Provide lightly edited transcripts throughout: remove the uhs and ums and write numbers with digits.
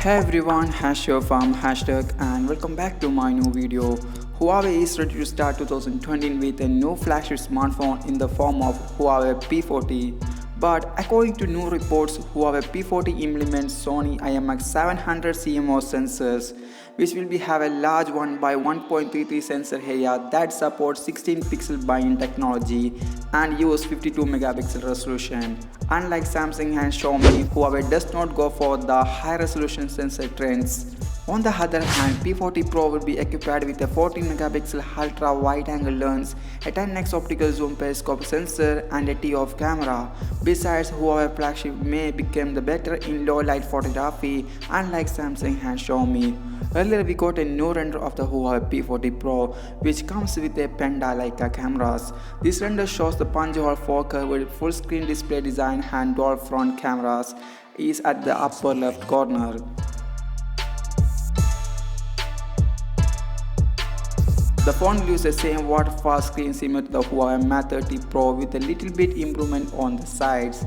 Hey everyone, from hashtag and welcome back to my new video. Huawei is ready to start 2020 with a new flagship smartphone in the form of Huawei P40. But according to new reports, Huawei P40 implements Sony IMX700 CMOS sensors, which will have a large 1x1.33 sensor area that supports 16 pixel buying technology and use 52 megapixel resolution. Unlike Samsung and Xiaomi, Huawei does not go for the high resolution sensor trends. On the other hand, P40 Pro will be equipped with a 14 megapixel ultra wide angle lens, a 10x optical zoom periscope sensor, and a ToF camera. Besides, Huawei flagship may become the better in low light photography, unlike Samsung and Xiaomi. Earlier, we got a new render of the Huawei P40 Pro, which comes with a Penta Leica cameras. This render shows the punch-hole 4K with full screen display design and dual front cameras is at the upper left corner. The phone uses the same water-fast screen similar to the Huawei P30 Pro with a little bit improvement on the sides.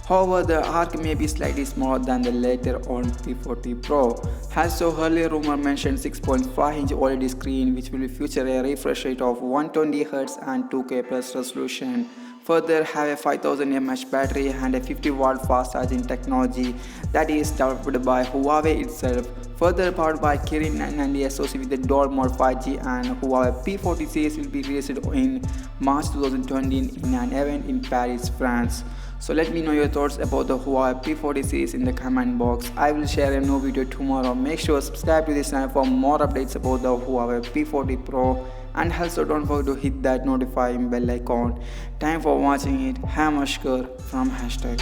However, the arc may be slightly smaller than the later on P40 Pro. Also, earlier rumor mentioned 6.5-inch OLED screen which will feature a refresh rate of 120Hz and 2K plus resolution. Further, have a 5000 mAh battery and a 50-watt fast charging technology that is developed by Huawei itself. Further powered by Kirin and associated with the dual mode 5G, and Huawei P40 series will be released in March 2020 in an event in Paris, France. So let me know your thoughts about the Huawei P40 series in the comment box. I will share a new video tomorrow. Make sure to subscribe to this channel for more updates about the Huawei P40 Pro, and also don't forget to hit that notifying bell icon. Time for watching it. Haskushabz from hashtag.